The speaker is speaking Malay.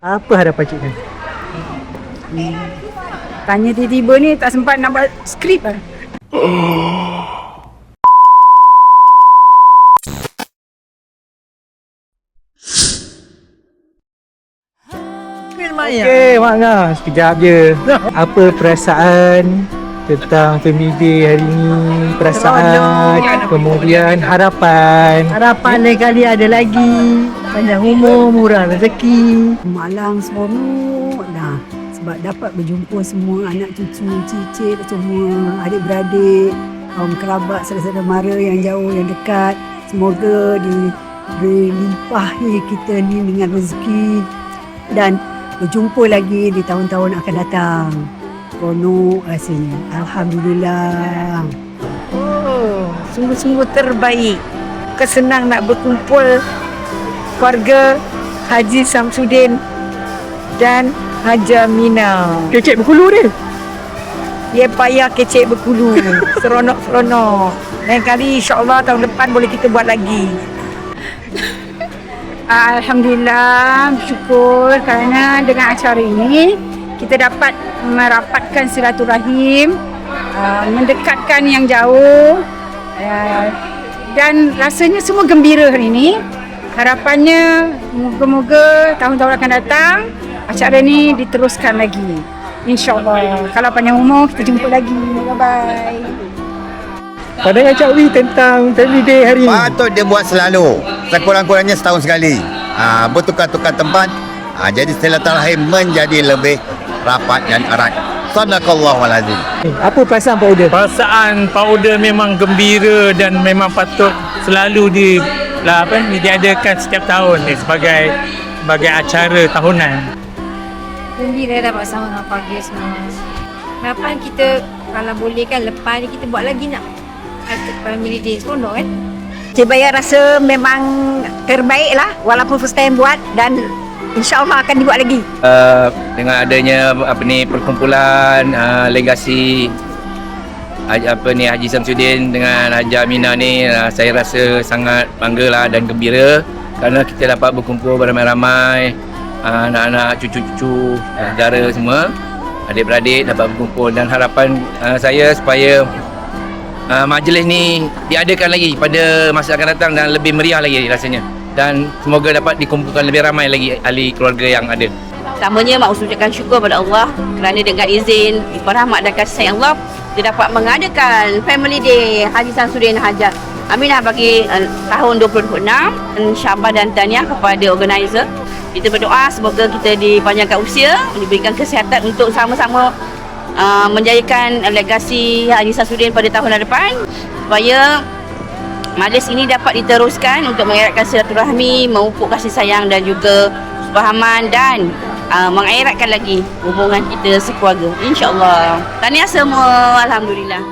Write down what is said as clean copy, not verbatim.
Apa harapan cik kan? Tanya tiba-tiba ni tak sempat nak buat skrip lah. Okey, Mak Ngah, sekejap je. Apa perasaan tentang Family Day hari ni? Perasaan, kemudian harapan. Harapan lain kali ada lagi. Panjang umur, murah rezeki. Malang seronok dah. Sebab dapat berjumpa semua anak cucu, cicit, semua adik-beradik, kaum kerabat, saudara-saudara mara yang jauh, yang dekat. Semoga dilimpahi kita ni dengan rezeki dan berjumpa lagi di tahun-tahun akan datang. Seronok rasanya. Alhamdulillah. Oh, sungguh-sungguh terbaik. Kesenang nak berkumpul keluarga Haji Samsudin dan Haja Mina. Kecik berkulu dia. Dia payah kecek berkulu. Seronok-seronok. Lain kali insyaAllah tahun depan boleh kita buat lagi. Alhamdulillah, bersyukur kerana dengan acara ini kita dapat merapatkan silaturahim, mendekatkan yang jauh, dan rasanya semua gembira hari ini. Harapannya moga-moga tahun-tahun akan datang acara ini diteruskan lagi, InsyaAllah. Kalau panjang umur kita jumpa lagi. Bye-bye. Pandangan Cak Wi tentang Family Day hari ni? Patut dia buat selalu, sekurang-kurangnya setahun sekali. Bertukar-tukar tempat, jadi silaturahim menjadi lebih rapat dan erat. Sadaqallahul azim. Apa perasaan Pak Uda? Perasaan Pak Uda memang gembira dan memang patut selalu diadakan setiap tahun sebagai acara tahunan. Gembira dapat sama dengan keluarga semua. Harapan kita kalau boleh kan lepas ni kita buat lagi nak Family Day, seronok kan? Cik Bayar rasa memang terbaik lah walaupun first time buat dan insyaAllah akan dibuat lagi. Dengan adanya perkumpulan legasi Haji Samsudin dengan Haja Mina ni, saya rasa sangat banggalah dan gembira kerana kita dapat berkumpul beramai-ramai, anak-anak, cucu-cucu, saudara semua, adik-beradik dapat berkumpul, dan harapan saya supaya majlis ni diadakan lagi pada masa akan datang dan lebih meriah lagi rasanya, dan semoga dapat dikumpulkan lebih ramai lagi ahli keluarga yang ada. Pertamanya mak ucapkan syukur pada Allah kerana dengan izin rahmat dan kasih sayang Allah dia dapat mengadakan Family Day Haji Samsudin Haja Aminah bagi tahun 2026. Syabas dan tahniah kepada organizer. Kita berdoa semoga kita dipanjangkan usia, diberikan kesihatan untuk sama-sama menjayakan legasi Haji Samsudin pada tahun depan, supaya majlis ini dapat diteruskan untuk mengeratkan silaturahmi, memupuk kasih sayang dan juga kefahaman, dan mengeratkan lagi hubungan kita sekeluarga, insya-Allah. Tahniah semua, alhamdulillah.